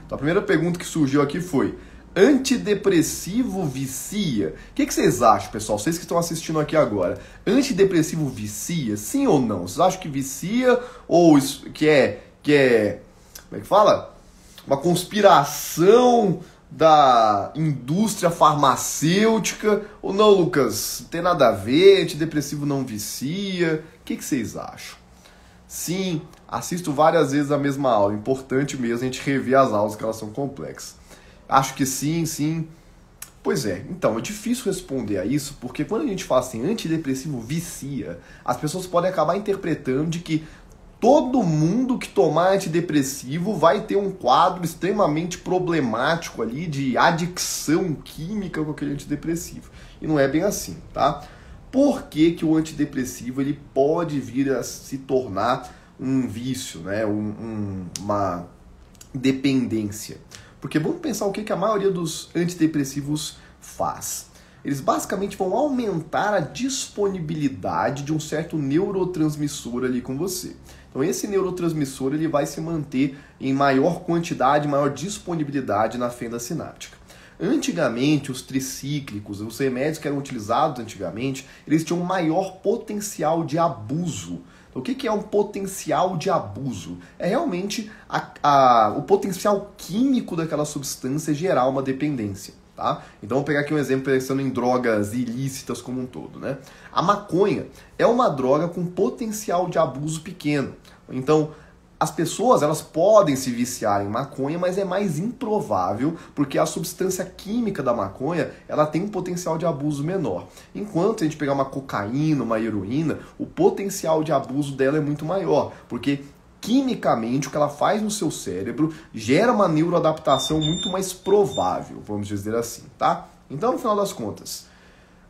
Então a primeira pergunta que surgiu aqui foi: antidepressivo vicia? O que vocês acham, pessoal? Vocês que estão assistindo aqui agora. Antidepressivo vicia? Sim ou não? Vocês acham que vicia ou isso que é como é que fala? Uma conspiração da indústria farmacêutica? Ou não, Lucas? Não tem nada a ver, antidepressivo não vicia. O que vocês acham? Sim, assisto várias vezes a mesma aula. Importante mesmo a gente rever as aulas, que elas são complexas. Acho que sim, sim. Pois é, então é difícil responder a isso, porque quando a gente fala assim, antidepressivo vicia, as pessoas podem acabar interpretando de que todo mundo que tomar antidepressivo vai ter um quadro extremamente problemático ali de adicção química com aquele antidepressivo. E não é bem assim, tá? Por que que o antidepressivo ele pode vir a se tornar um vício, né? Uma dependência? Porque vamos pensar o que a maioria dos antidepressivos faz. Eles basicamente vão aumentar a disponibilidade de um certo neurotransmissor ali com você. Então esse neurotransmissor ele vai se manter em maior quantidade, maior disponibilidade na fenda sináptica. Antigamente, os tricíclicos, os remédios que eram utilizados antigamente, eles tinham um maior potencial de abuso. O que é um potencial de abuso? É realmente o potencial químico daquela substância gerar uma dependência. Tá? Então vamos pegar aqui um exemplo pensando em drogas ilícitas como um todo. Né? A maconha é uma droga com potencial de abuso pequeno. Então as pessoas elas podem se viciar em maconha, mas é mais improvável porque a substância química da maconha ela tem um potencial de abuso menor. Enquanto a gente pegar uma cocaína, uma heroína, o potencial de abuso dela é muito maior, porque quimicamente o que ela faz no seu cérebro gera uma neuroadaptação muito mais provável, vamos dizer assim, tá? Então, no final das contas,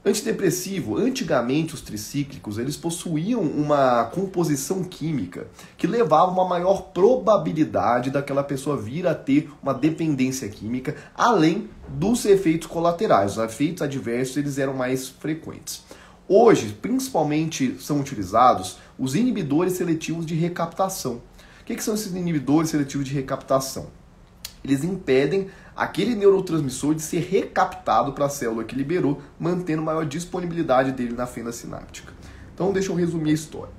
antidepressivo, antigamente os tricíclicos, eles possuíam uma composição química que levava a uma maior probabilidade daquela pessoa vir a ter uma dependência química, além dos efeitos colaterais. Os efeitos adversos eles eram mais frequentes. Hoje, principalmente, são utilizados os inibidores seletivos de recaptação. O que são esses inibidores seletivos de recaptação? Eles impedem aquele neurotransmissor de ser recaptado para a célula que liberou, mantendo maior disponibilidade dele na fenda sináptica. Então, deixa eu resumir a história.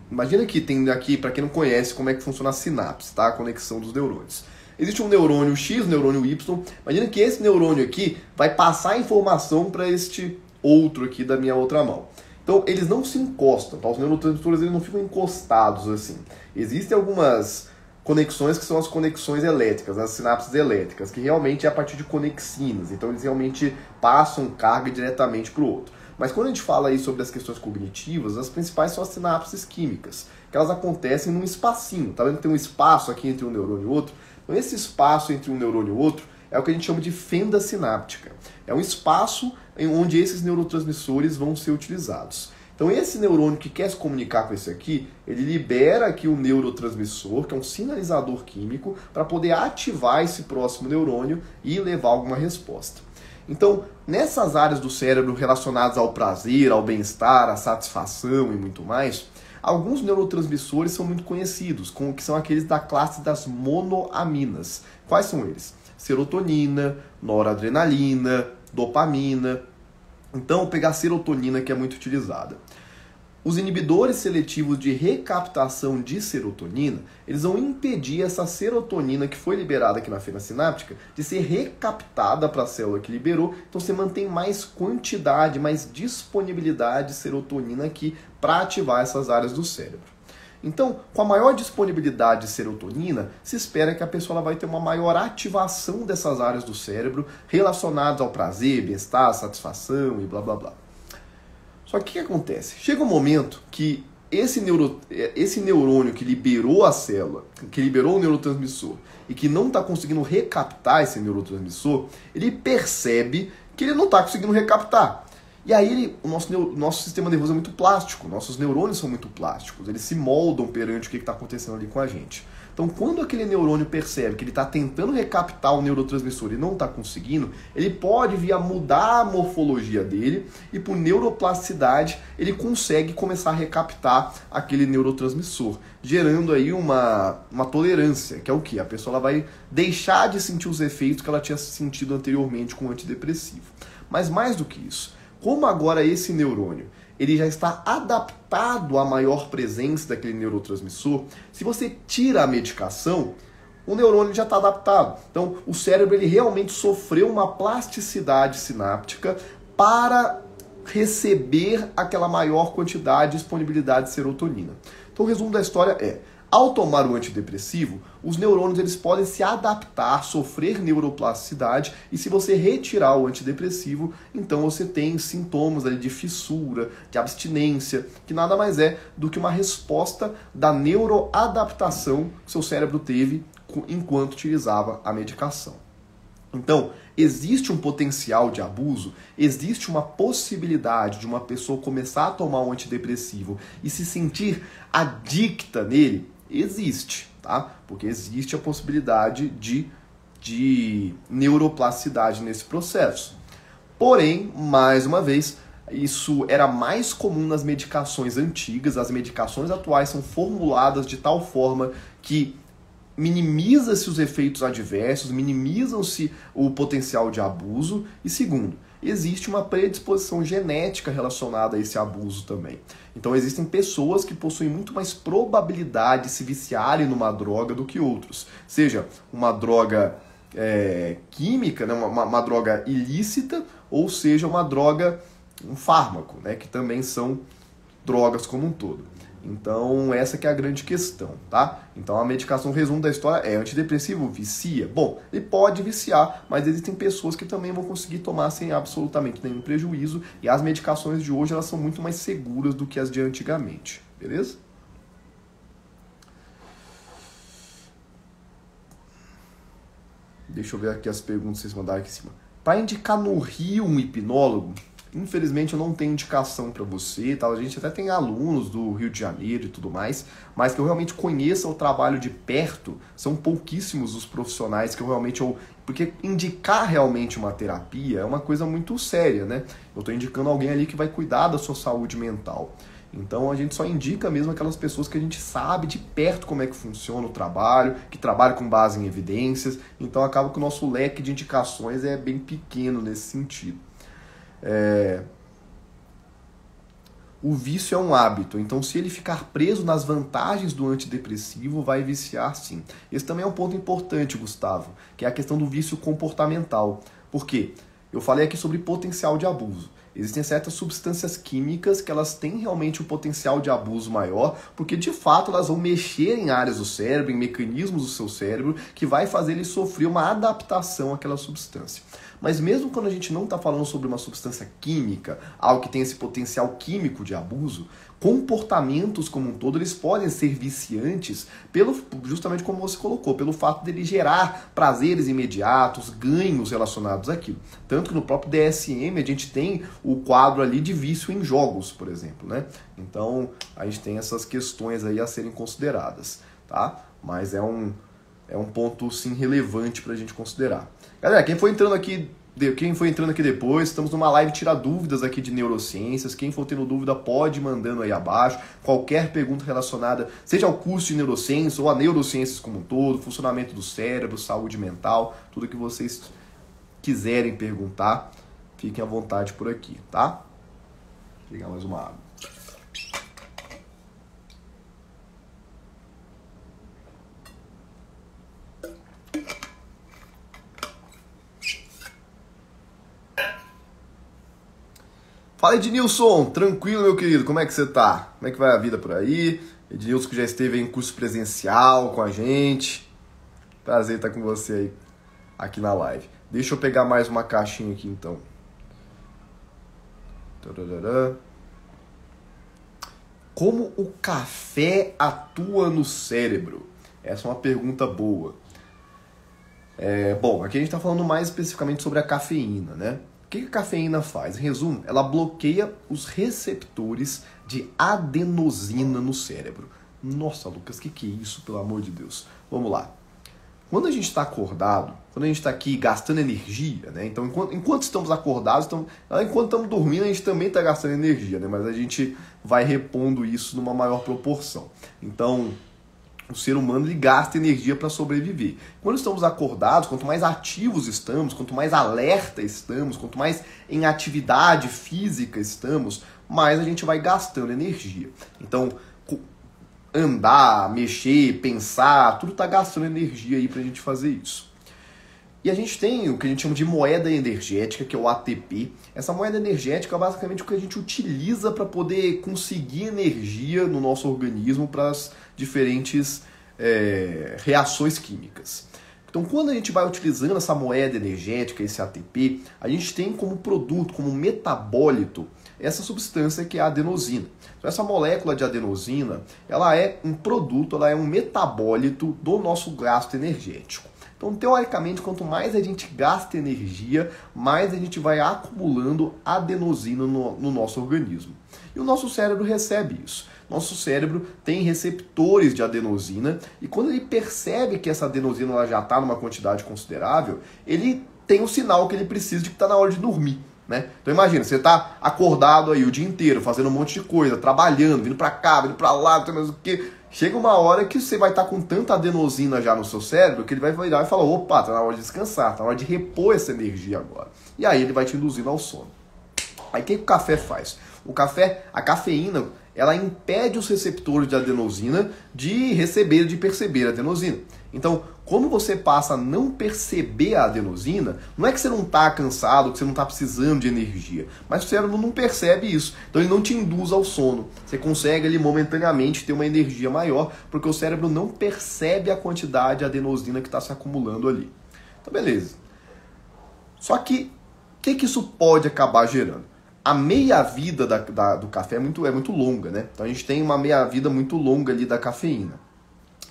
Imagina que tem aqui, para quem não conhece, como é que funciona a sinapse, tá? A conexão dos neurônios. Existe um neurônio X, um neurônio Y. Imagina que esse neurônio aqui vai passar a informação para este outro aqui da minha outra mão. Então, eles não se encostam, tá? Os neurotransmissores eles não ficam encostados assim. Existem algumas conexões que são as conexões elétricas, as sinapses elétricas, que realmente é a partir de conexinas. Então, eles realmente passam carga diretamente para o outro. Mas quando a gente fala aí sobre as questões cognitivas, as principais são as sinapses químicas, que elas acontecem num espacinho. Tá vendo que tem um espaço aqui entre um neurônio e outro? Então, esse espaço entre um neurônio e outro é o que a gente chama de fenda sináptica. É um espaço onde esses neurotransmissores vão ser utilizados. Então esse neurônio que quer se comunicar com esse aqui, ele libera aqui um neurotransmissor, que é um sinalizador químico, para poder ativar esse próximo neurônio e levar alguma resposta. Então, nessas áreas do cérebro relacionadas ao prazer, ao bem-estar, à satisfação e muito mais, alguns neurotransmissores são muito conhecidos, que são aqueles da classe das monoaminas. Quais são eles? Serotonina, noradrenalina, dopamina. Então, vou pegar a serotonina, que é muito utilizada. Os inibidores seletivos de recaptação de serotonina, eles vão impedir essa serotonina que foi liberada aqui na fenda sináptica de ser recaptada para a célula que liberou. Então, você mantém mais quantidade, mais disponibilidade de serotonina aqui para ativar essas áreas do cérebro. Então, com a maior disponibilidade de serotonina, se espera que a pessoa vai ter uma maior ativação dessas áreas do cérebro relacionadas ao prazer, bem-estar, satisfação e blá blá blá. Só que o que acontece? Chega um momento que esse neurônio que liberou a célula, que liberou o neurotransmissor e que não está conseguindo recaptar esse neurotransmissor, ele percebe que ele não está conseguindo recaptar. E aí o nosso sistema nervoso é muito plástico, nossos neurônios são muito plásticos, eles se moldam perante o que está acontecendo ali com a gente. Então, quando aquele neurônio percebe que ele está tentando recaptar o neurotransmissor e não está conseguindo, ele pode vir a mudar a morfologia dele e, por neuroplasticidade, ele consegue começar a recaptar aquele neurotransmissor, gerando aí uma tolerância, que é o quê? A pessoa ela vai deixar de sentir os efeitos que ela tinha sentido anteriormente com o antidepressivo. Mas mais do que isso, como agora esse neurônio ele já está adaptado à maior presença daquele neurotransmissor, se você tira a medicação, o neurônio já está adaptado. Então, o cérebro ele realmente sofreu uma plasticidade sináptica para receber aquela maior quantidade de disponibilidade de serotonina. Então, o resumo da história é: ao tomar o antidepressivo, os neurônios eles podem se adaptar, sofrer neuroplasticidade, e se você retirar o antidepressivo, então você tem sintomas ali de fissura, de abstinência, que nada mais é do que uma resposta da neuroadaptação que seu cérebro teve enquanto utilizava a medicação. Então, existe um potencial de abuso, existe uma possibilidade de uma pessoa começar a tomar um antidepressivo e se sentir adicta nele? Existe, tá? Porque existe a possibilidade de neuroplasticidade nesse processo. Porém, mais uma vez, isso era mais comum nas medicações antigas. As medicações atuais são formuladas de tal forma que minimiza-se os efeitos adversos, minimizam-se o potencial de abuso. E segundo, existe uma predisposição genética relacionada a esse abuso também. Então existem pessoas que possuem muito mais probabilidade de se viciarem numa droga do que outros. Seja uma droga química, né, uma droga ilícita, ou seja uma droga, um fármaco, né, que também são drogas como um todo. Então, essa que é a grande questão, tá? Então, a medicação, o resumo da história é: antidepressivo vicia? Bom, ele pode viciar, mas existem pessoas que também vão conseguir tomar sem absolutamente nenhum prejuízo, e as medicações de hoje, elas são muito mais seguras do que as de antigamente, beleza? Deixa eu ver aqui as perguntas que vocês mandaram aqui em cima. Para indicar no Rio um hipnólogo, infelizmente eu não tenho indicação para você, tá? A gente até tem alunos do Rio de Janeiro e tudo mais, mas que eu realmente conheça o trabalho de perto, são pouquíssimos os profissionais que eu realmente... Porque indicar realmente uma terapia é uma coisa muito séria, né? Eu estou indicando alguém ali que vai cuidar da sua saúde mental. Então a gente só indica mesmo aquelas pessoas que a gente sabe de perto como é que funciona o trabalho, que trabalha com base em evidências, então acaba que o nosso leque de indicações é bem pequeno nesse sentido. O vício é um hábito, então se ele ficar preso nas vantagens do antidepressivo, vai viciar sim. Esse também é um ponto importante, Gustavo, que é a questão do vício comportamental. Por quê? Eu falei aqui sobre potencial de abuso. Existem certas substâncias químicas que elas têm realmente um potencial de abuso maior, porque de fato elas vão mexer em áreas do cérebro, em mecanismos do seu cérebro, que vai fazer ele sofrer uma adaptação àquela substância. Mas mesmo quando a gente não está falando sobre uma substância química, algo que tem esse potencial químico de abuso, comportamentos como um todo, eles podem ser viciantes, justamente como você colocou, pelo fato dele gerar prazeres imediatos, ganhos relacionados àquilo. Tanto que no próprio DSM a gente tem o quadro ali de vício em jogos, por exemplo, né? Então a gente tem essas questões aí a serem consideradas, tá? Mas é um ponto sim relevante para a gente considerar. Galera, quem foi entrando aqui depois, estamos numa live Tira Dúvidas aqui de neurociências. Quem for tendo dúvida pode ir mandando aí abaixo. Qualquer pergunta relacionada, seja ao curso de neurociências ou a neurociências como um todo, funcionamento do cérebro, saúde mental, tudo que vocês quiserem perguntar, fiquem à vontade por aqui, tá? Vou pegar mais uma água. Fala, Ednilson, tranquilo, meu querido, como é que você tá? Como é que vai a vida por aí? Ednilson que já esteve em curso presencial com a gente. Prazer estar com você aí, aqui na live. Deixa eu pegar mais uma caixinha aqui, então. Como o café atua no cérebro? Essa é uma pergunta boa. Bom, aqui a gente está falando mais especificamente sobre a cafeína, né? O que a cafeína faz? Em resumo, ela bloqueia os receptores de adenosina no cérebro. Nossa, Lucas, o que é isso, pelo amor de Deus? Vamos lá. Quando a gente está acordado, quando a gente está aqui gastando energia, né? Então, enquanto estamos acordados, enquanto estamos dormindo, a gente também está gastando energia, né? Mas a gente vai repondo isso numa maior proporção. Então, o ser humano ele gasta energia para sobreviver. Quando estamos acordados, quanto mais ativos estamos, quanto mais alerta estamos, quanto mais em atividade física estamos, mais a gente vai gastando energia. Então, andar, mexer, pensar, tudo está gastando energia aí para a gente fazer isso. E a gente tem o que a gente chama de moeda energética, que é o ATP. Essa moeda energética é basicamente o que a gente utiliza para poder conseguir energia no nosso organismo para as diferentes reações químicas. Então, quando a gente vai utilizando essa moeda energética, esse ATP, a gente tem como produto, como metabólito, essa substância que é a adenosina. Então, essa molécula de adenosina, ela é um produto, ela é um metabólito do nosso gasto energético. Então, teoricamente, quanto mais a gente gasta energia, mais a gente vai acumulando adenosina no nosso organismo. E o nosso cérebro recebe isso. Nosso cérebro tem receptores de adenosina e quando ele percebe que essa adenosina ela já está numa quantidade considerável, ele tem o sinal que ele precisa de que está na hora de dormir. Né? Então imagina, você está acordado aí o dia inteiro, fazendo um monte de coisa, trabalhando, vindo para cá, vindo para lá, não sei mais o que. Chega uma hora que você vai estar com tanta adenosina já no seu cérebro que ele vai virar e falar, opa, tá na hora de descansar, tá na hora de repor essa energia agora. E aí ele vai te induzindo ao sono. Aí o que o café faz? A cafeína, ela impede os receptores de adenosina de receber, de perceber a adenosina. Então, como você passa a não perceber a adenosina, não é que você não está cansado, que você não está precisando de energia, mas o cérebro não percebe isso. Então ele não te induz ao sono. Você consegue ali momentaneamente ter uma energia maior, porque o cérebro não percebe a quantidade de adenosina que está se acumulando ali. Então beleza. Só que, o que isso pode acabar gerando? A meia-vida do café é muito longa, né? Então a gente tem uma meia-vida muito longa ali da cafeína.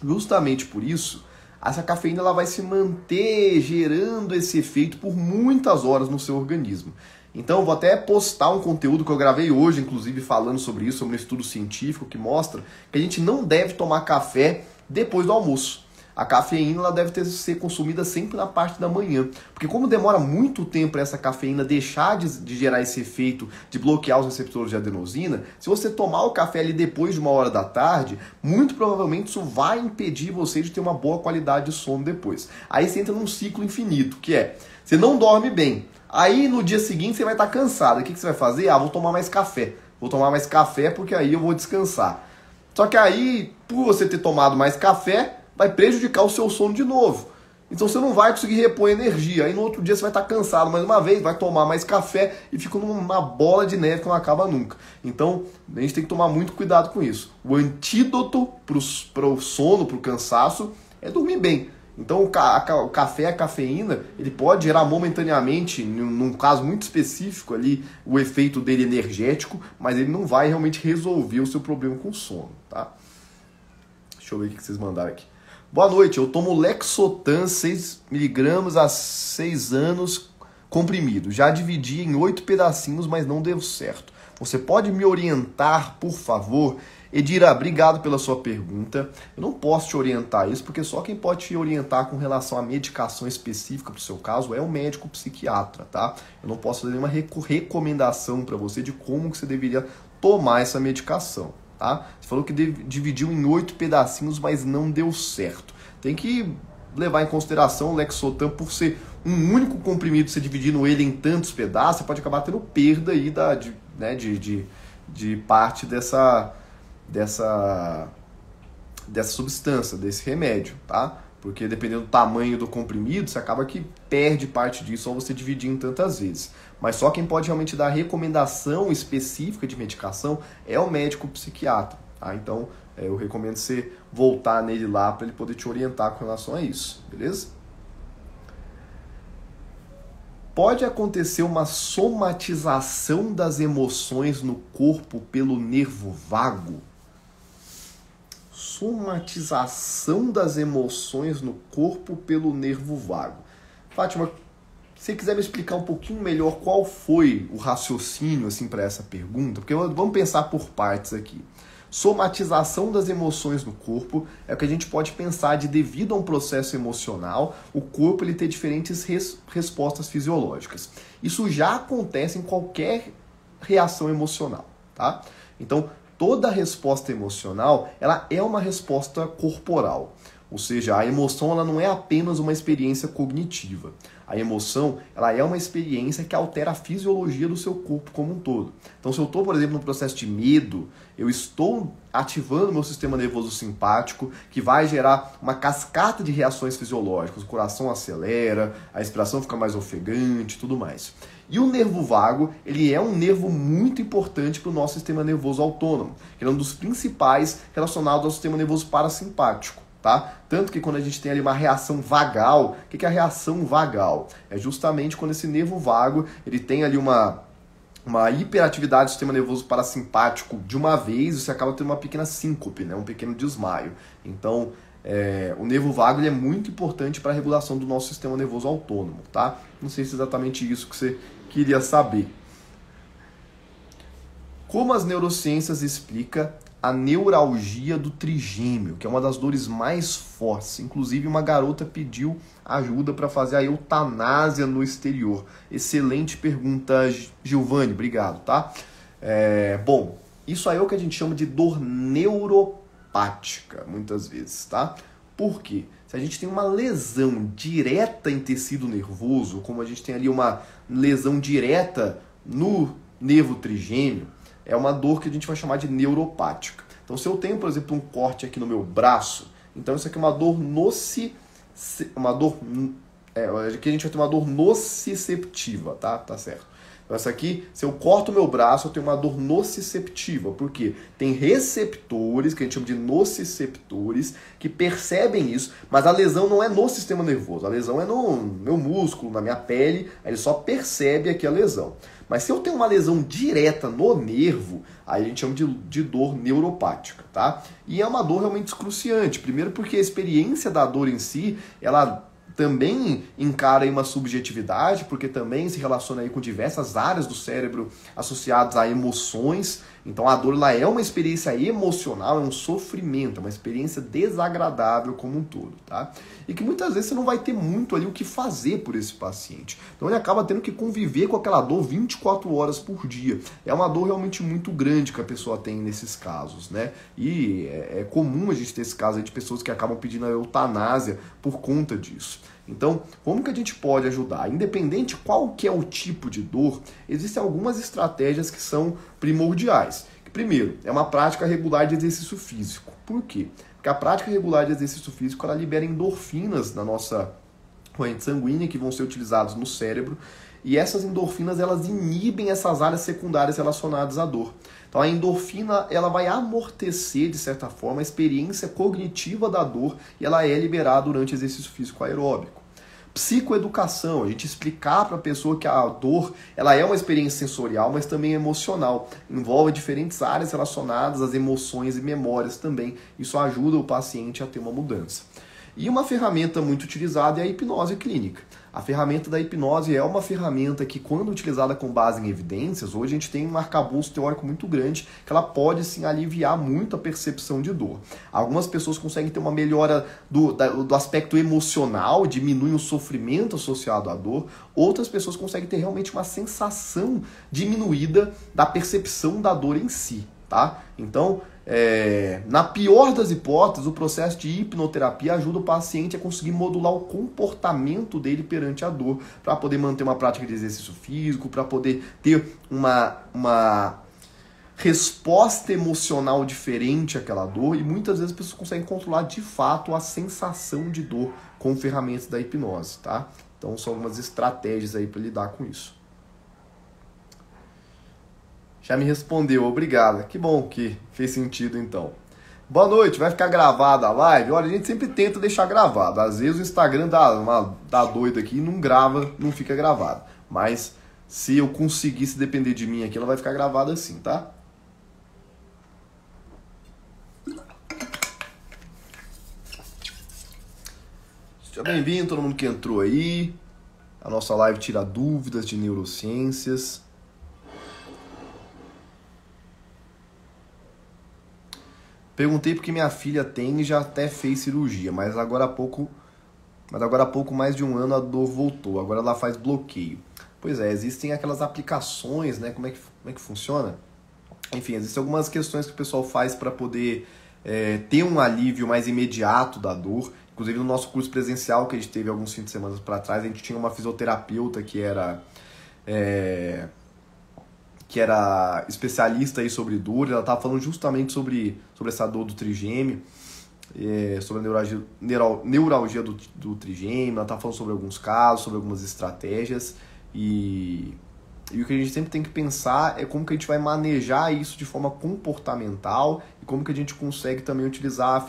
Justamente por isso, essa cafeína ela vai se manter gerando esse efeito por muitas horas no seu organismo. Então eu vou até postar um conteúdo que eu gravei hoje, inclusive falando sobre isso, sobre um estudo científico que mostra que a gente não deve tomar café depois do almoço. A cafeína ela deve ser consumida sempre na parte da manhã. Porque como demora muito tempo para essa cafeína deixar de gerar esse efeito de bloquear os receptores de adenosina, se você tomar o café ali depois de 1h da tarde, muito provavelmente isso vai impedir você de ter uma boa qualidade de sono depois. Aí você entra num ciclo infinito, que é, você não dorme bem. Aí no dia seguinte você vai estar cansado. O que você vai fazer? Vou tomar mais café. Vou tomar mais café porque aí eu vou descansar. Só que aí, por você ter tomado mais café, vai prejudicar o seu sono de novo. Então você não vai conseguir repor energia. Aí no outro dia você vai estar cansado mais uma vez, vai tomar mais café e fica numa bola de neve que não acaba nunca. Então a gente tem que tomar muito cuidado com isso. O antídoto para o sono, para o cansaço, é dormir bem. Então o café, a cafeína, ele pode gerar momentaneamente, num caso muito específico ali, o efeito dele energético, mas ele não vai realmente resolver o seu problema com o sono. Tá? Deixa eu ver o que vocês mandaram aqui. Boa noite, eu tomo Lexotan 6mg há 6 anos comprimido. Já dividi em 8 pedacinhos, mas não deu certo. Você pode me orientar, por favor? Edira, obrigado pela sua pergunta. Eu não posso te orientar isso, porque só quem pode te orientar com relação à medicação específica para o seu caso é o médico psiquiatra, tá? Eu não posso fazer nenhuma recomendação para você de como que você deveria tomar essa medicação. Tá? Você falou que dividiu em 8 pedacinhos, mas não deu certo. Tem que levar em consideração o Lexotan por ser um único comprimido, você dividindo ele em tantos pedaços, você pode acabar tendo perda aí de parte dessa substância, desse remédio, tá? Porque dependendo do tamanho do comprimido, você acaba que perde parte disso ao você dividir em tantas vezes. Mas só quem pode realmente dar recomendação específica de medicação é o médico psiquiatra. Tá? Então, eu recomendo você voltar nele lá para ele poder te orientar com relação a isso. Beleza? Pode acontecer uma somatização das emoções no corpo pelo nervo vago? Somatização das emoções no corpo pelo nervo vago. Fátima, se você quiser me explicar um pouquinho melhor qual foi o raciocínio assim, para essa pergunta, porque vamos pensar por partes aqui. somatização das emoções no corpo, é o que a gente pode pensar de devido a um processo emocional, o corpo ele ter diferentes respostas fisiológicas. Isso já acontece em qualquer reação emocional, tá? Então, toda resposta emocional, ela é uma resposta corporal. Ou seja, a emoção ela não é apenas uma experiência cognitiva. A emoção ela é uma experiência que altera a fisiologia do seu corpo como um todo. Então, se eu estou, por exemplo, no processo de medo, eu estou ativando meu sistema nervoso simpático, que vai gerar uma cascata de reações fisiológicas. O coração acelera, a respiração fica mais ofegante e tudo mais. E o nervo vago, ele é um nervo muito importante para o nosso sistema nervoso autônomo. Ele é um dos principais relacionados ao sistema nervoso parasimpático. Tá? Tanto que quando a gente tem ali uma reação vagal, o que é a reação vagal? É justamente quando esse nervo vago ele tem ali uma hiperatividade do sistema nervoso parasimpático de uma vez, você acaba tendo uma pequena síncope, né? Um pequeno desmaio. Então, o nervo vago ele é muito importante para a regulação do nosso sistema nervoso autônomo. Tá? Não sei se é exatamente isso que você queria saber. Como as neurociências explicam a neuralgia do trigêmeo, que é uma das dores mais fortes. Inclusive, uma garota pediu ajuda para fazer a eutanásia no exterior. Excelente pergunta, Giovanni. Obrigado, tá? Bom, isso aí é o que a gente chama de dor neuropática, muitas vezes, tá? Por quê? Se a gente tem uma lesão direta em tecido nervoso, como a gente tem ali uma lesão direta no nervo trigêmeo, é uma dor que a gente vai chamar de neuropática. Então, se eu tenho, por exemplo, um corte aqui no meu braço, então isso aqui é uma dor aqui a gente vai ter uma dor nociceptiva, tá? Tá certo. Então, essa aqui, se eu corto o meu braço, eu tenho uma dor nociceptiva. Por quê? Tem receptores, que a gente chama de nociceptores, que percebem isso, mas a lesão não é no sistema nervoso, a lesão é no meu músculo, na minha pele, aí ele só percebe aqui a lesão. Mas se eu tenho uma lesão direta no nervo, aí a gente chama de dor neuropática, tá? E é uma dor realmente excruciante. Primeiro porque a experiência da dor em si, ela também encara aí uma subjetividade, porque também se relaciona aí com diversas áreas do cérebro associadas a emoções. Então a dor ela é uma experiência emocional, é um sofrimento, é uma experiência desagradável como um todo, tá? E que muitas vezes você não vai ter muito ali o que fazer por esse paciente. Então ele acaba tendo que conviver com aquela dor 24 horas por dia. É uma dor realmente muito grande que a pessoa tem nesses casos, né? E é comum a gente ter esse caso aí de pessoas que acabam pedindo a eutanásia por conta disso. Então, como que a gente pode ajudar? Independente qual que é o tipo de dor, existem algumas estratégias que são primordiais. Primeiro, é uma prática regular de exercício físico. Por quê? Porque a prática regular de exercício físico ela libera endorfinas na nossa corrente sanguínea que vão ser utilizadas no cérebro e essas endorfinas elas inibem essas áreas secundárias relacionadas à dor. Então a endorfina ela vai amortecer de certa forma a experiência cognitiva da dor e ela é liberada durante exercício físico aeróbico. Psicoeducação, a gente explicar para a pessoa que a dor ela é uma experiência sensorial, mas também emocional. Envolve diferentes áreas relacionadas às emoções e memórias também. Isso ajuda o paciente a ter uma mudança. E uma ferramenta muito utilizada é a hipnose clínica. A ferramenta da hipnose é uma ferramenta que, quando utilizada com base em evidências, hoje a gente tem um arcabouço teórico muito grande que ela pode, sim, aliviar muito a percepção de dor. Algumas pessoas conseguem ter uma melhora do aspecto emocional, diminuem o sofrimento associado à dor. Outras pessoas conseguem ter realmente uma sensação diminuída da percepção da dor em si, tá? Então, na pior das hipóteses, o processo de hipnoterapia ajuda o paciente a conseguir modular o comportamento dele perante a dor, para poder manter uma prática de exercício físico, para poder ter uma resposta emocional diferente àquela dor, e muitas vezes as pessoas conseguem controlar de fato a sensação de dor com ferramentas da hipnose, tá? Então são algumas estratégias aí para lidar com isso. Já me respondeu, obrigado. Que bom que fez sentido então. Boa noite, vai ficar gravada a live? Olha, a gente sempre tenta deixar gravado. Às vezes o Instagram dá doido aqui e não grava, não fica gravado. Mas se eu conseguisse depender de mim aqui, ela vai ficar gravada assim, tá? Seja bem-vindo todo mundo que entrou aí. A nossa live tira dúvidas de neurociências. Perguntei porque minha filha tem e já até fez cirurgia, mas agora há pouco mais de um ano a dor voltou. Agora ela faz bloqueio. Pois é, existem aquelas aplicações, né? Como é que funciona? Enfim, existem algumas questões que o pessoal faz para poder ter um alívio mais imediato da dor. Inclusive no nosso curso presencial que a gente teve alguns fins de semana para trás, a gente tinha uma fisioterapeuta que era especialista aí sobre dor. Ela estava falando justamente sobre essa dor do trigêmeo, sobre a neuralgia do trigêmeo. Ela estava falando sobre alguns casos, sobre algumas estratégias. E o que a gente sempre tem que pensar é como que a gente vai manejar isso de forma comportamental e como que a gente consegue também utilizar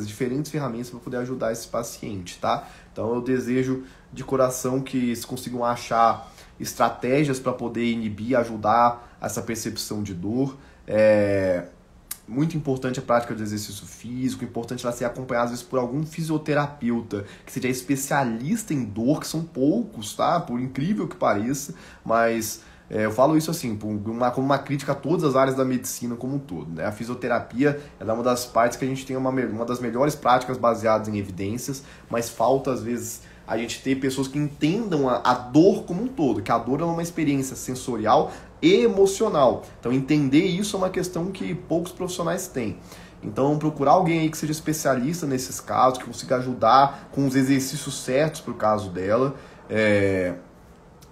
diferentes ferramentas para poder ajudar esse paciente, tá? Então eu desejo de coração que eles consigam achar estratégias para poder inibir, ajudar essa percepção de dor. Muito importante a prática de exercício físico, importante ela ser acompanhada às vezes por algum fisioterapeuta que seja especialista em dor, que são poucos, tá? Por incrível que pareça, mas eu falo isso assim, como uma crítica a todas as áreas da medicina como um todo, né? A fisioterapia ela é uma das partes que a gente tem uma das melhores práticas baseadas em evidências, mas falta às vezes a gente ter pessoas que entendam a dor como um todo, que a dor é uma experiência sensorial e emocional. Então entender isso é uma questão que poucos profissionais têm. Então procurar alguém aí que seja especialista nesses casos, que consiga ajudar com os exercícios certos para o caso dela,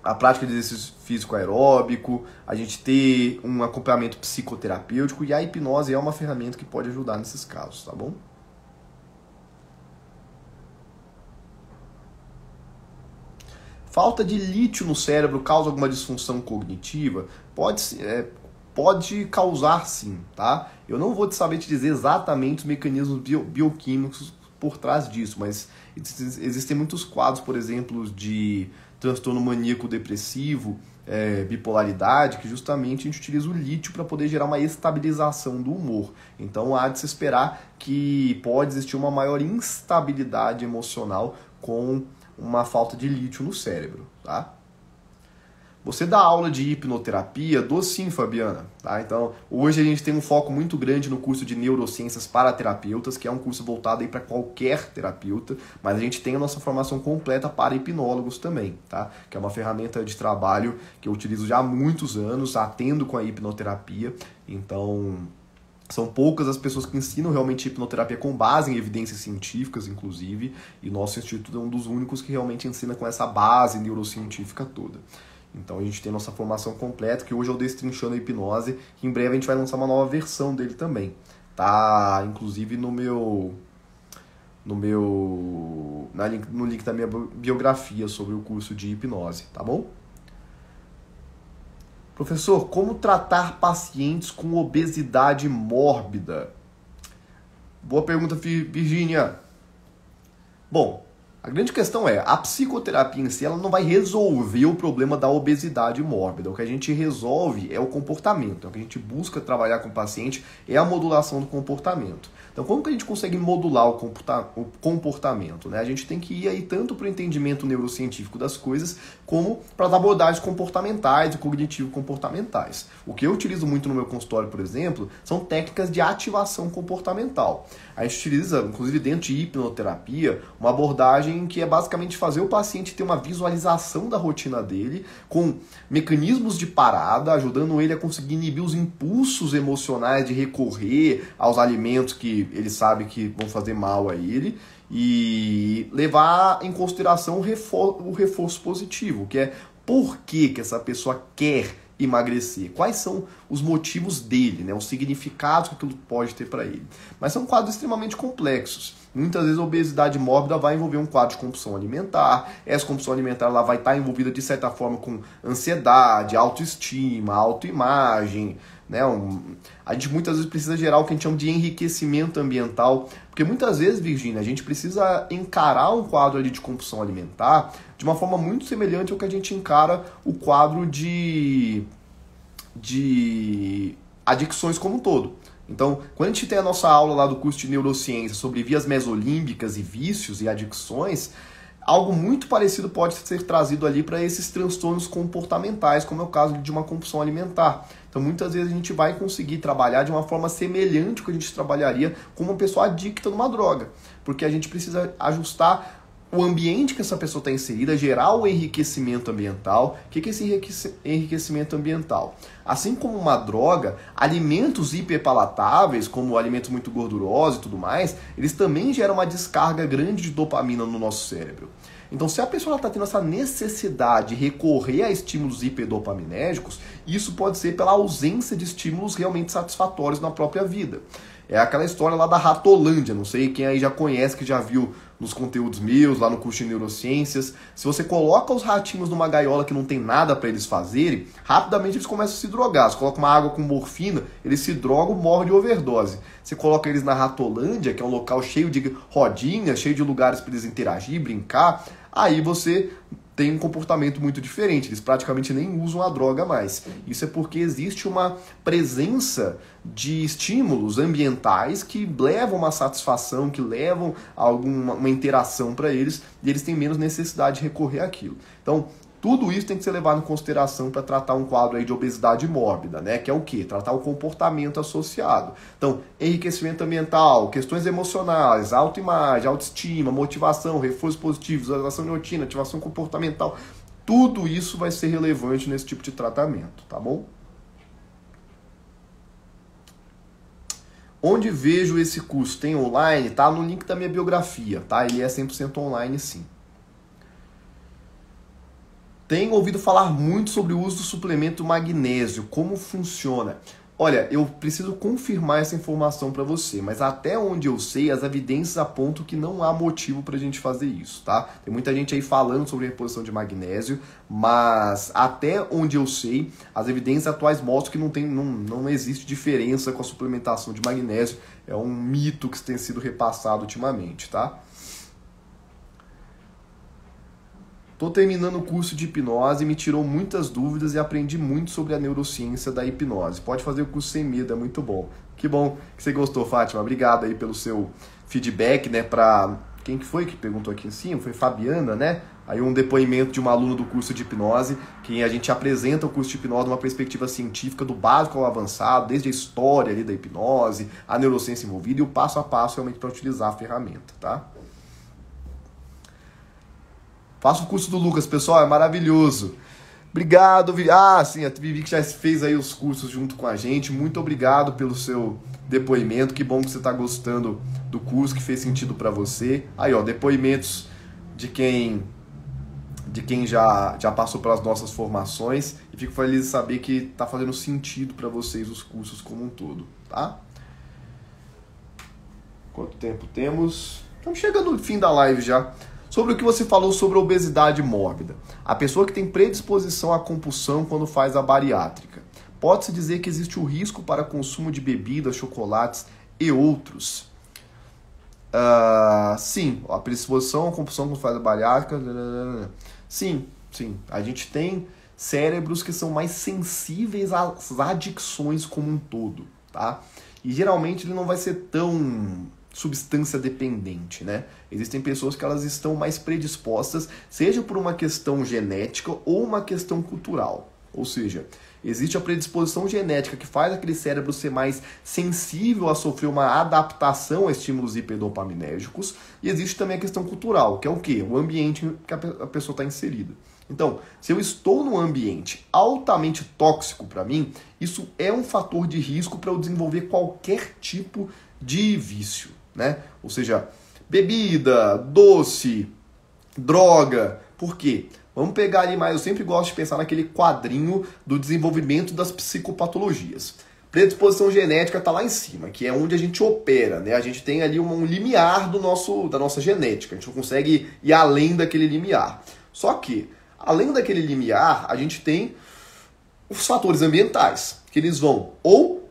a prática de exercício físico aeróbico, a gente ter um acompanhamento psicoterapêutico, e a hipnose é uma ferramenta que pode ajudar nesses casos, tá bom? Falta de lítio no cérebro causa alguma disfunção cognitiva? Pode causar sim, tá? Eu não vou saber te dizer exatamente os mecanismos bioquímicos por trás disso, mas existem muitos quadros, por exemplo, de transtorno maníaco-depressivo, bipolaridade, que justamente a gente utiliza o lítio para poder gerar uma estabilização do humor. Então há de se esperar que pode existir uma maior instabilidade emocional com uma falta de lítio no cérebro, tá? Você dá aula de hipnoterapia? Dou sim, Fabiana. Tá? Então, hoje a gente tem um foco muito grande no curso de neurociências para terapeutas, que é um curso voltado para qualquer terapeuta, mas a gente tem a nossa formação completa para hipnólogos também, tá? Que é uma ferramenta de trabalho que eu utilizo já há muitos anos, atendo com a hipnoterapia. Então, são poucas as pessoas que ensinam realmente hipnoterapia com base em evidências científicas, inclusive, e nosso instituto é um dos únicos que realmente ensina com essa base neurocientífica toda. Então a gente tem nossa formação completa, que hoje é o Destrinchando a Hipnose, que em breve a gente vai lançar uma nova versão dele também. Tá, inclusive no link da minha biografia sobre o curso de hipnose, tá bom? Professor, como tratar pacientes com obesidade mórbida? Boa pergunta, Virgínia. Bom, a grande questão é, a psicoterapia em si ela não vai resolver o problema da obesidade mórbida. O que a gente resolve é o comportamento. O que a gente busca trabalhar com o paciente é a modulação do comportamento. Então, como que a gente consegue modular o comportamento? Né? A gente tem que ir aí tanto para o entendimento neurocientífico das coisas, como para as abordagens comportamentais e cognitivo-comportamentais. O que eu utilizo muito no meu consultório, por exemplo, são técnicas de ativação comportamental. A gente utiliza, inclusive dentro de hipnoterapia, uma abordagem que é basicamente fazer o paciente ter uma visualização da rotina dele, com mecanismos de parada, ajudando ele a conseguir inibir os impulsos emocionais de recorrer aos alimentos que ele sabe que vão fazer mal a ele, e levar em consideração o reforço positivo, que é por que essa pessoa quer emagrecer, quais são os motivos dele, né, os significados que aquilo pode ter para ele. Mas são quadros extremamente complexos. Muitas vezes a obesidade mórbida vai envolver um quadro de compulsão alimentar. Essa compulsão alimentar ela vai estar envolvida de certa forma com ansiedade, autoestima, autoimagem, né? A gente muitas vezes precisa gerar o que a gente chama de enriquecimento ambiental, porque muitas vezes, Virgínia, a gente precisa encarar um quadro ali de compulsão alimentar de uma forma muito semelhante ao que a gente encara o quadro de adicções como um todo. Então, quando a gente tem a nossa aula lá do curso de neurociência sobre vias mesolímbicas e vícios e adicções, algo muito parecido pode ser trazido ali para esses transtornos comportamentais, como é o caso de uma compulsão alimentar. Então, muitas vezes a gente vai conseguir trabalhar de uma forma semelhante ao que a gente trabalharia com uma pessoa adicta numa droga, porque a gente precisa ajustar o ambiente que essa pessoa está inserida, gerar o enriquecimento ambiental. O que é esse enriquecimento ambiental? Assim como uma droga, alimentos hiperpalatáveis, como alimentos muito gordurosos e tudo mais, eles também geram uma descarga grande de dopamina no nosso cérebro. Então, se a pessoa está tendo essa necessidade de recorrer a estímulos hiperdopaminérgicos, isso pode ser pela ausência de estímulos realmente satisfatórios na própria vida. É aquela história lá da Ratolândia, não sei quem aí já conhece, que já viu nos conteúdos meus, lá no curso de neurociências. Se você coloca os ratinhos numa gaiola que não tem nada para eles fazerem, rapidamente eles começam a se drogar. Você coloca uma água com morfina, eles se drogam, morrem de overdose. Você coloca eles na Ratolândia, que é um local cheio de rodinhas, cheio de lugares para eles interagir, brincar, aí você tem um comportamento muito diferente, eles praticamente nem usam a droga mais. Isso é porque existe uma presença de estímulos ambientais que levam uma satisfação, que levam a uma interação para eles, e eles têm menos necessidade de recorrer àquilo. Então, tudo isso tem que ser levado em consideração para tratar um quadro aí de obesidade mórbida, né? Que é o quê? Tratar o comportamento associado. Então, enriquecimento ambiental, questões emocionais, autoimagem, autoestima, motivação, reforço positivo, visualização de rotina, ativação comportamental. Tudo isso vai ser relevante nesse tipo de tratamento, tá bom? Onde vejo esse curso? Tem online? Tá no link da minha biografia, tá? Ele é 100% online, sim. Tenho ouvido falar muito sobre o uso do suplemento magnésio, como funciona. Olha, eu preciso confirmar essa informação para você, mas até onde eu sei, as evidências apontam que não há motivo para a gente fazer isso, tá? Tem muita gente aí falando sobre a reposição de magnésio, mas até onde eu sei, as evidências atuais mostram que não existe diferença com a suplementação de magnésio. É um mito que tem sido repassado ultimamente, tá? Estou terminando o curso de hipnose, me tirou muitas dúvidas e aprendi muito sobre a neurociência da hipnose. Pode fazer o curso sem medo, é muito bom. Que bom que você gostou, Fátima. Obrigado aí pelo seu feedback, né? Pra quem que foi que perguntou aqui em cima? Foi Fabiana, né? Aí um depoimento de uma aluna do curso de hipnose, que a gente apresenta o curso de hipnose numa perspectiva científica do básico ao avançado, desde a história ali da hipnose, a neurociência envolvida e o passo a passo realmente para utilizar a ferramenta, tá? Faça o curso do Lucas, pessoal, é maravilhoso. Obrigado, Vivi. Ah, sim, a Vivi que já fez aí os cursos junto com a gente. Muito obrigado pelo seu depoimento. Que bom que você está gostando do curso, que fez sentido para você. Aí, ó, depoimentos de quem já passou pelas nossas formações. E fico feliz de saber que está fazendo sentido para vocês os cursos como um todo, tá? Quanto tempo temos? Estamos chegando no fim da live já. Sobre o que você falou sobre a obesidade mórbida. A pessoa que tem predisposição à compulsão quando faz a bariátrica. Pode-se dizer que existe o risco para consumo de bebidas, chocolates e outros. Sim, a predisposição à compulsão quando faz a bariátrica. Sim. A gente tem cérebros que são mais sensíveis às adicções como um todo, tá? E geralmente ele não vai ser tão substância dependente, né? Existem pessoas que elas estão mais predispostas, seja por uma questão genética ou uma questão cultural. Ou seja, existe a predisposição genética que faz aquele cérebro ser mais sensível a sofrer uma adaptação a estímulos hiperdopaminérgicos, e existe também a questão cultural, que é o quê? O ambiente que a pessoa está inserida. Então, se eu estou num ambiente altamente tóxico para mim, isso é um fator de risco para eu desenvolver qualquer tipo de vício, né? Ou seja, bebida, doce, droga. Por quê? Vamos pegar ali mais, eu sempre gosto de pensar naquele quadrinho do desenvolvimento das psicopatologias. Predisposição genética está lá em cima, que é onde a gente opera, né? A gente tem ali um limiar da nossa genética, a gente não consegue ir além daquele limiar. Só que, além daquele limiar, a gente tem os fatores ambientais, que eles vão ou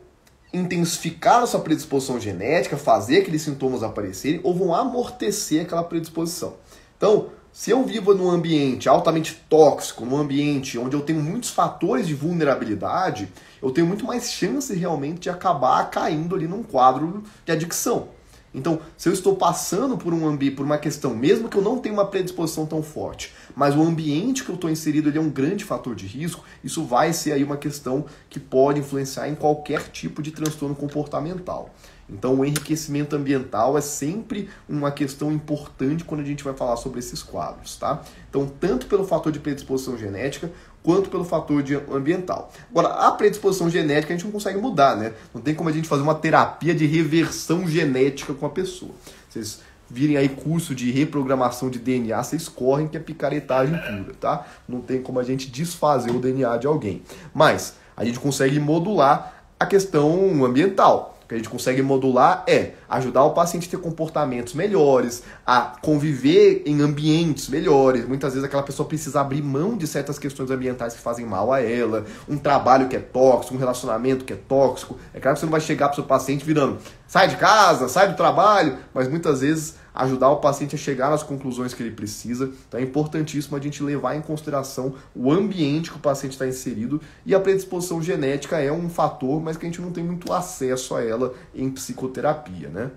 intensificar a sua predisposição genética, fazer aqueles sintomas aparecerem, ou vão amortecer aquela predisposição. Então, se eu vivo num ambiente altamente tóxico, num ambiente onde eu tenho muitos fatores de vulnerabilidade, eu tenho muito mais chance realmente de acabar caindo ali num quadro de adicção. Então, se eu estou passando por por uma questão, mesmo que eu não tenha uma predisposição tão forte, mas o ambiente que eu estou inserido ele é um grande fator de risco, isso vai ser aí uma questão que pode influenciar em qualquer tipo de transtorno comportamental. Então, o enriquecimento ambiental é sempre uma questão importante quando a gente vai falar sobre esses quadros, tá? Então, tanto pelo fator de predisposição genética, quanto pelo fator ambiental. Agora, a predisposição genética a gente não consegue mudar, né? Não tem como a gente fazer uma terapia de reversão genética com a pessoa. Vocês virem aí curso de reprogramação de DNA, vocês correm que é picaretagem pura, tá? Não tem como a gente desfazer o DNA de alguém. Mas a gente consegue modular a questão ambiental. O que a gente consegue modular é ajudar o paciente a ter comportamentos melhores, a conviver em ambientes melhores. Muitas vezes aquela pessoa precisa abrir mão de certas questões ambientais que fazem mal a ela, um trabalho que é tóxico, um relacionamento que é tóxico. É claro que você não vai chegar para o seu paciente virando sai de casa, sai do trabalho, mas muitas vezes ajudar o paciente a chegar nas conclusões que ele precisa. Então é importantíssimo a gente levar em consideração o ambiente que o paciente está inserido, e a predisposição genética é um fator, mas que a gente não tem muito acesso a ela em psicoterapia, né?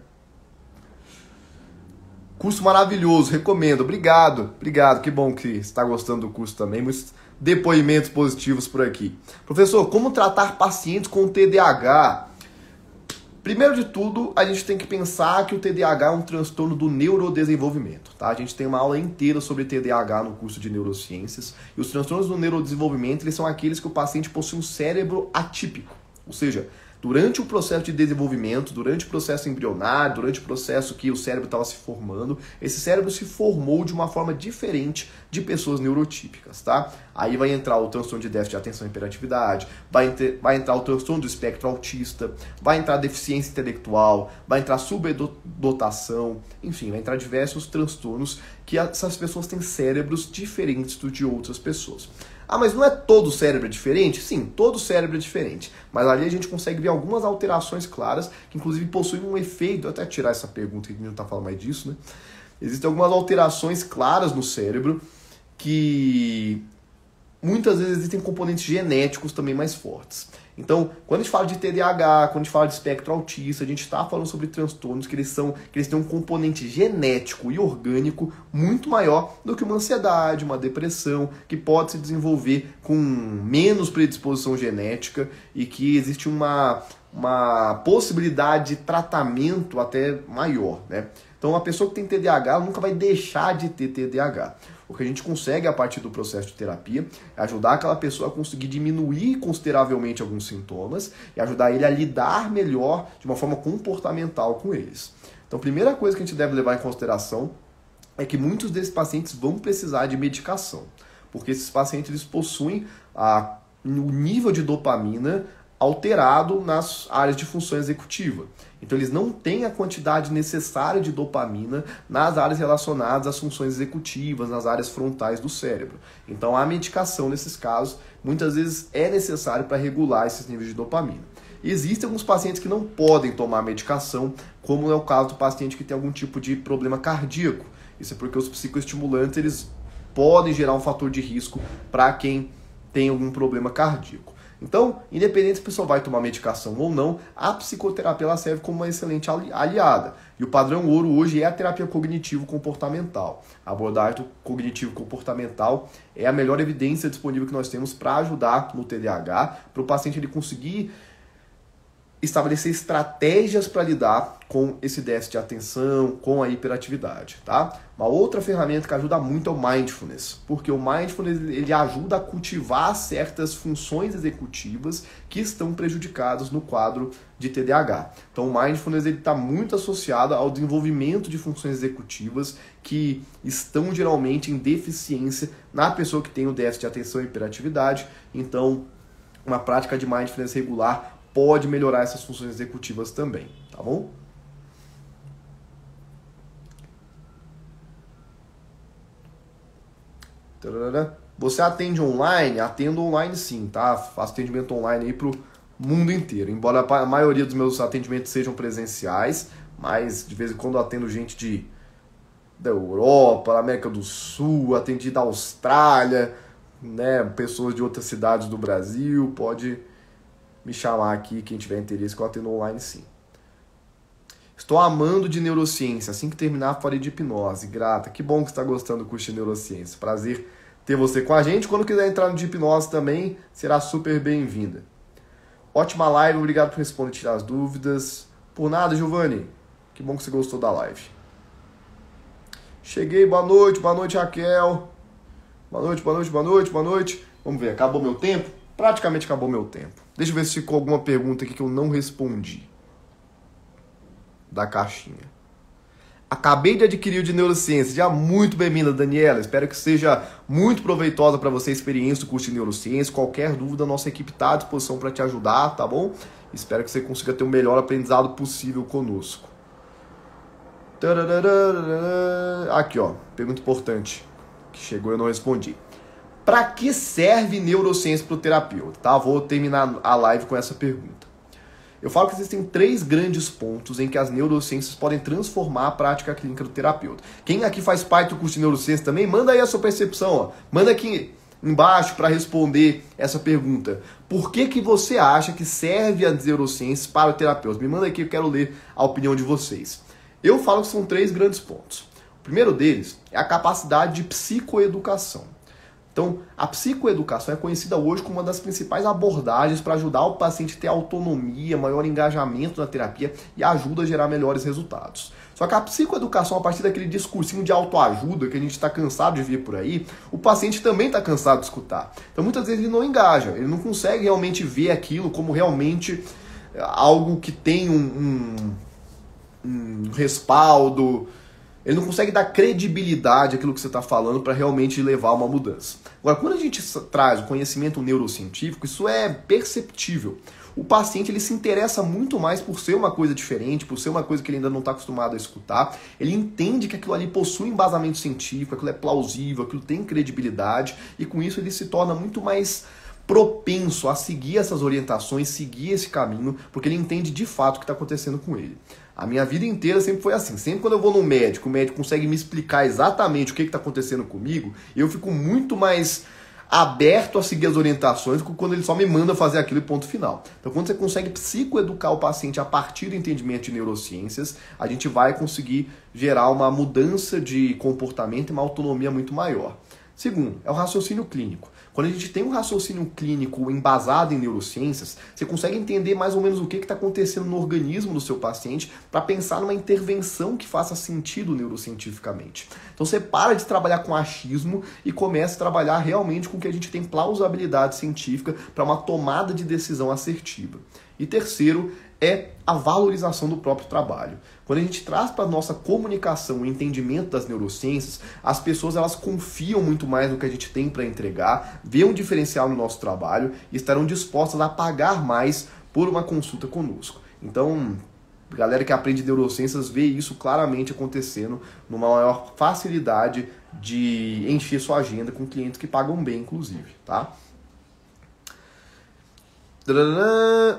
Curso maravilhoso, recomendo. Obrigado, que bom que você está gostando do curso também. Muitos depoimentos positivos por aqui. Professor, como tratar pacientes com TDAH? Primeiro de tudo, a gente tem que pensar que o TDAH é um transtorno do neurodesenvolvimento, tá? A gente tem uma aula inteira sobre TDAH no curso de neurociências, e os transtornos do neurodesenvolvimento, eles são aqueles que o paciente possui um cérebro atípico, ou seja, durante o processo de desenvolvimento, durante o processo embrionário, durante o processo que o cérebro estava se formando, esse cérebro se formou de uma forma diferente de pessoas neurotípicas, tá? Aí vai entrar o transtorno de déficit de atenção e hiperatividade, vai entrar o transtorno do espectro autista, vai entrar deficiência intelectual, vai entrar superdotação, enfim, vai entrar diversos transtornos que essas pessoas têm cérebros diferentes do de outras pessoas. Ah, mas não é todo cérebro diferente? Sim, todo cérebro é diferente. Mas ali a gente consegue ver algumas alterações claras, que inclusive possuem um efeito, vou até tirar essa pergunta que a gente não está falando mais disso, né? Existem algumas alterações claras no cérebro que muitas vezes existem componentes genéticos também mais fortes. Então, quando a gente fala de TDAH, quando a gente fala de espectro autista, a gente está falando sobre transtornos que eles têm um componente genético e orgânico muito maior do que uma ansiedade, uma depressão, que pode se desenvolver com menos predisposição genética e que existe uma possibilidade de tratamento até maior, né? Então, a pessoa que tem TDAH nunca vai deixar de ter TDAH. O que a gente consegue a partir do processo de terapia é ajudar aquela pessoa a conseguir diminuir consideravelmente alguns sintomas e ajudar ele a lidar melhor de uma forma comportamental com eles. Então, a primeira coisa que a gente deve levar em consideração é que muitos desses pacientes vão precisar de medicação, porque esses pacientes eles possuem o nível de dopamina alterado nas áreas de função executiva. Então eles não têm a quantidade necessária de dopamina nas áreas relacionadas às funções executivas, nas áreas frontais do cérebro. Então a medicação nesses casos muitas vezes é necessário para regular esses níveis de dopamina. Existem alguns pacientes que não podem tomar medicação, como é o caso do paciente que tem algum tipo de problema cardíaco. Isso é porque os psicoestimulantes eles podem gerar um fator de risco para quem tem algum problema cardíaco. Então, independente se a pessoa vai tomar medicação ou não, a psicoterapia ela serve como uma excelente aliada. E o padrão ouro hoje é a terapia cognitivo-comportamental. A abordagem do cognitivo-comportamental é a melhor evidência disponível que nós temos para ajudar no TDAH, para o paciente ele conseguir estabelecer estratégias para lidar com esse déficit de atenção, com a hiperatividade, tá? Uma outra ferramenta que ajuda muito é o Mindfulness, porque o Mindfulness ele ajuda a cultivar certas funções executivas que estão prejudicadas no quadro de TDAH. Então o Mindfulness está muito associado ao desenvolvimento de funções executivas que estão geralmente em deficiência na pessoa que tem o déficit de atenção e hiperatividade. Então uma prática de Mindfulness regular pode melhorar essas funções executivas também, tá bom? Você atende online? Atendo online sim, tá? Faço atendimento online aí pro mundo inteiro. Embora a maioria dos meus atendimentos sejam presenciais, mas de vez em quando eu atendo gente da Europa, da América do Sul, atendi da Austrália, né? Pessoas de outras cidades do Brasil, pode me chamar aqui, quem tiver interesse, que eu atendo online sim. Estou amando de neurociência. Assim que terminar, farei de hipnose. Grata. Que bom que você está gostando do curso de neurociência. Prazer ter você com a gente. Quando quiser entrar no de hipnose também, será super bem-vinda. Ótima live. Obrigado por responder e tirar as dúvidas. Por nada, Giovanni. Que bom que você gostou da live. Cheguei. Boa noite, Raquel. Boa noite. Vamos ver, acabou meu tempo? Praticamente acabou meu tempo. Deixa eu ver se ficou alguma pergunta aqui que eu não respondi. Da caixinha. Acabei de adquirir o de neurociência. Já muito bem-vinda, Daniela. Espero que seja muito proveitosa para você a experiência do curso de neurociência. Qualquer dúvida, a nossa equipe está à disposição para te ajudar, tá bom? Espero que você consiga ter o melhor aprendizado possível conosco. Aqui, ó. Pergunta importante. Que chegou e eu não respondi. Para que serve neurociência para o terapeuta? Tá? Vou terminar a live com essa pergunta. Eu falo que existem 3 grandes pontos em que as neurociências podem transformar a prática clínica do terapeuta. Quem aqui faz parte do curso de neurociência também, manda aí a sua percepção. Ó. Manda aqui embaixo para responder essa pergunta. Por que você acha que serve as neurociências para o terapeuta? Me manda aqui, eu quero ler a opinião de vocês. Eu falo que são 3 grandes pontos. O primeiro deles é a capacidade de psicoeducação. Então, a psicoeducação é conhecida hoje como uma das principais abordagens para ajudar o paciente a ter autonomia, maior engajamento na terapia e ajuda a gerar melhores resultados. Só que a psicoeducação, a partir daquele discursinho de autoajuda que a gente está cansado de ver por aí, o paciente também está cansado de escutar. Então, muitas vezes ele não engaja, ele não consegue realmente ver aquilo como realmente algo que tem um respaldo. Ele não consegue dar credibilidade àquilo que você está falando para realmente levar a uma mudança. Agora, quando a gente traz o conhecimento neurocientífico, isso é perceptível. O paciente ele se interessa muito mais por ser uma coisa diferente, por ser uma coisa que ele ainda não está acostumado a escutar. Ele entende que aquilo ali possui embasamento científico, aquilo é plausível, aquilo tem credibilidade, e com isso ele se torna muito mais propenso a seguir essas orientações, seguir esse caminho, porque ele entende de fato o que está acontecendo com ele. A minha vida inteira sempre foi assim. Sempre quando eu vou no médico, o médico consegue me explicar exatamente o que está acontecendo comigo, eu fico muito mais aberto a seguir as orientações do que quando ele só me manda fazer aquilo e ponto final. Então, quando você consegue psicoeducar o paciente a partir do entendimento de neurociências, a gente vai conseguir gerar uma mudança de comportamento e uma autonomia muito maior. Segundo, é o raciocínio clínico. Quando a gente tem um raciocínio clínico embasado em neurociências, você consegue entender mais ou menos o que está acontecendo no organismo do seu paciente para pensar numa intervenção que faça sentido neurocientificamente. Então você para de trabalhar com achismo e começa a trabalhar realmente com o que a gente tem plausibilidade científica para uma tomada de decisão assertiva. E terceiro, é a valorização do próprio trabalho. Quando a gente traz para a nossa comunicação o entendimento das neurociências, as pessoas elas confiam muito mais no que a gente tem para entregar, vê um diferencial no nosso trabalho e estarão dispostas a pagar mais por uma consulta conosco. Então, a galera que aprende neurociências vê isso claramente acontecendo numa maior facilidade de encher sua agenda com clientes que pagam bem, inclusive, tá?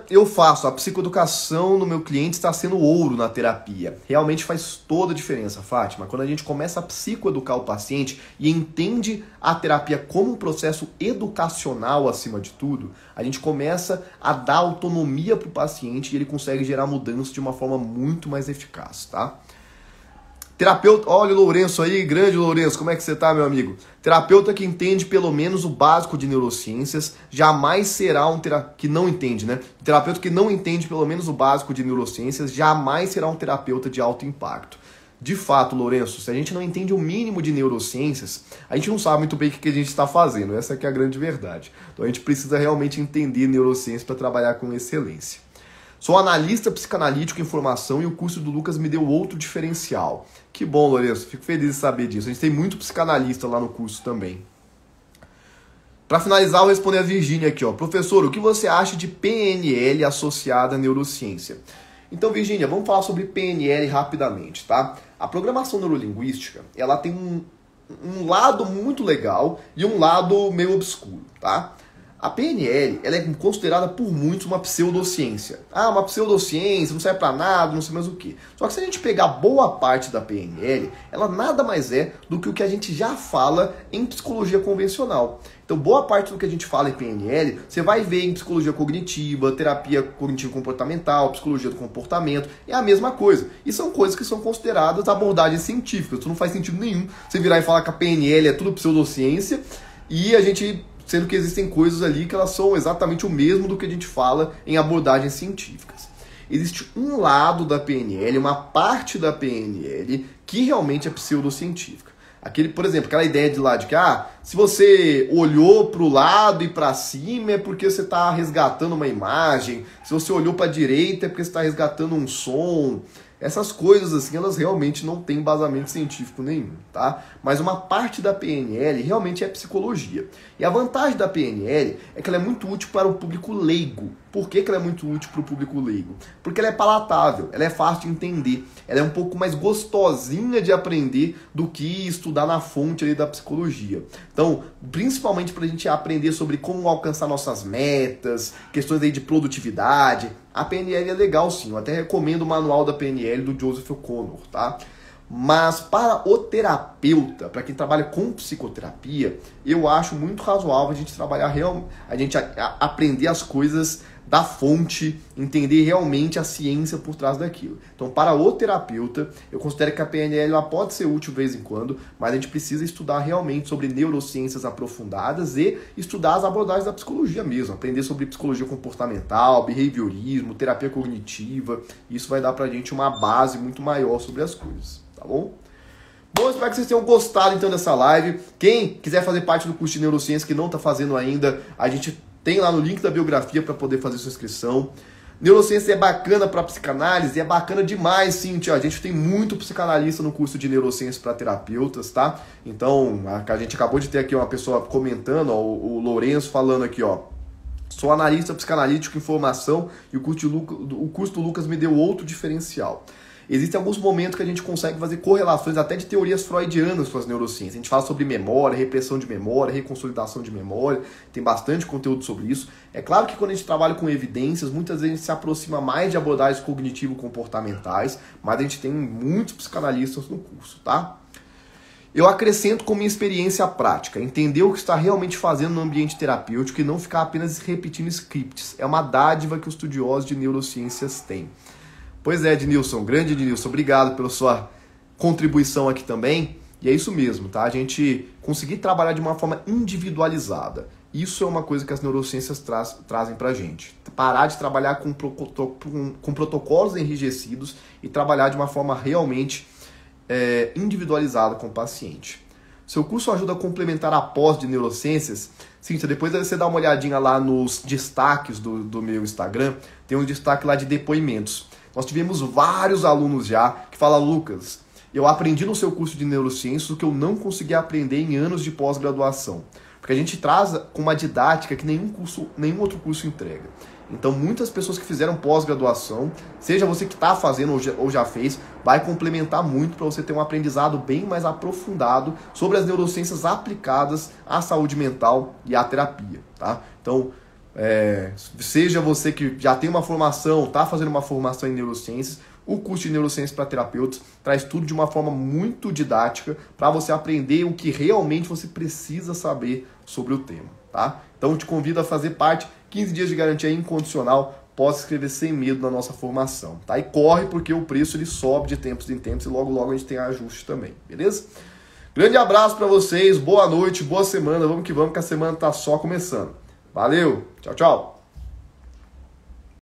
Eu faço, a psicoeducação no meu cliente está sendo ouro na terapia. Realmente faz toda a diferença, Fátima. Quando a gente começa a psicoeducar o paciente e entende a terapia como um processo educacional acima de tudo, a gente começa a dar autonomia para o paciente e ele consegue gerar mudança de uma forma muito mais eficaz, tá? Terapeuta, olha o Lourenço aí, grande Lourenço, como é que você tá, meu amigo? Terapeuta que entende pelo menos o básico de neurociências jamais será um terapeuta que não entende, né? Terapeuta que não entende pelo menos o básico de neurociências jamais será um terapeuta de alto impacto. De fato, Lourenço, se a gente não entende o mínimo de neurociências, a gente não sabe muito bem o que a gente está fazendo. Essa que é a grande verdade. Então a gente precisa realmente entender neurociências para trabalhar com excelência. Sou analista psicanalítico em formação e o curso do Lucas me deu outro diferencial. Que bom, Lourenço. Fico feliz de saber disso. A gente tem muito psicanalista lá no curso também. Para finalizar, eu vou responder a Virgínia aqui, ó. Professor, o que você acha de PNL associada à neurociência? Então, Virgínia, vamos falar sobre PNL rapidamente, tá? A programação neurolinguística, ela tem um lado muito legal e um lado meio obscuro, tá? A PNL, ela é considerada por muitos uma pseudociência. Ah, uma pseudociência, não serve pra nada, não sei mais o quê. Só que se a gente pegar boa parte da PNL, ela nada mais é do que o que a gente já fala em psicologia convencional. Então, boa parte do que a gente fala em PNL, você vai ver em psicologia cognitiva, terapia cognitivo-comportamental, psicologia do comportamento, é a mesma coisa. E são coisas que são consideradas abordagens científicas. Isso não faz sentido nenhum você virar e falar que a PNL é tudo pseudociência e a gente... sendo que existem coisas ali que elas são exatamente o mesmo do que a gente fala em abordagens científicas. Existe um lado da PNL, uma parte da PNL, que realmente é pseudocientífica. Por exemplo, aquela ideia de lá de que se você olhou para o lado e para cima é porque você está resgatando uma imagem, se você olhou para a direita é porque você está resgatando um som. Essas coisas assim, elas realmente não têm embasamento científico nenhum, tá? Mas uma parte da PNL realmente é psicologia. E a vantagem da PNL é que ela é muito útil para o público leigo. Por que ela é muito útil para o público leigo? Porque ela é palatável, ela é fácil de entender, ela é um pouco mais gostosinha de aprender do que estudar na fonte ali da psicologia. Então, principalmente para a gente aprender sobre como alcançar nossas metas, questões aí de produtividade, a PNL é legal sim, eu até recomendo o manual da PNL do Joseph O'Connor, tá? Mas para o terapeuta, para quem trabalha com psicoterapia, eu acho muito razoável a gente trabalhar aprender as coisas da fonte, entender realmente a ciência por trás daquilo. Então, para o terapeuta, eu considero que a PNL ela pode ser útil de vez em quando, mas a gente precisa estudar realmente sobre neurociências aprofundadas e estudar as abordagens da psicologia mesmo, aprender sobre psicologia comportamental, behaviorismo, terapia cognitiva. Isso vai dar pra gente uma base muito maior sobre as coisas, tá bom? Bom, espero que vocês tenham gostado então dessa live. Quem quiser fazer parte do curso de neurociência que não está fazendo ainda, a gente tem lá no link da biografia para poder fazer sua inscrição. Neurociência é bacana para psicanálise, é bacana demais, sim, tia. A gente tem muito psicanalista no curso de neurociência para terapeutas, tá? Então, a gente acabou de ter aqui uma pessoa comentando, ó, o Lourenço falando aqui, ó. Sou analista psicanalítico em formação e o curso do Lucas me deu outro diferencial. Existem alguns momentos que a gente consegue fazer correlações até de teorias freudianas com as neurociências. A gente fala sobre memória, repressão de memória, reconsolidação de memória, tem bastante conteúdo sobre isso. É claro que quando a gente trabalha com evidências, muitas vezes a gente se aproxima mais de abordagens cognitivo-comportamentais, mas a gente tem muitos psicanalistas no curso, tá? Eu acrescento com minha experiência prática, entender o que está realmente fazendo no ambiente terapêutico e não ficar apenas repetindo scripts. É uma dádiva que os estudiosos de neurociências têm. Pois é, Ednilson, grande Ednilson, obrigado pela sua contribuição aqui também. E é isso mesmo, tá? A gente conseguir trabalhar de uma forma individualizada. Isso é uma coisa que as neurociências trazem pra gente. Parar de trabalhar com protocolos enrijecidos e trabalhar de uma forma realmente individualizada com o paciente. Seu curso ajuda a complementar a pós de neurociências? Cíntia, depois você dá uma olhadinha lá nos destaques do meu Instagram, tem um destaque lá de depoimentos. Nós tivemos vários alunos já que falam, Lucas, eu aprendi no seu curso de neurociências o que eu não consegui aprender em anos de pós-graduação. Porque a gente traz com uma didática que nenhum outro curso entrega. Então, muitas pessoas que fizeram pós-graduação, seja você que está fazendo ou já fez, vai complementar muito para você ter um aprendizado bem mais aprofundado sobre as neurociências aplicadas à saúde mental e à terapia, tá? Então, seja você que já tem uma formação, está fazendo uma formação em neurociências, o curso de neurociências para terapeutas traz tudo de uma forma muito didática para você aprender o que realmente você precisa saber sobre o tema, tá? Então eu te convido a fazer parte, 15 dias de garantia incondicional, pode se inscrever sem medo na nossa formação, tá? E corre porque o preço ele sobe de tempos em tempos e logo logo a gente tem ajuste também, beleza? Grande abraço para vocês, boa noite, boa semana, vamos que a semana tá só começando. Valeu, tchau, tchau!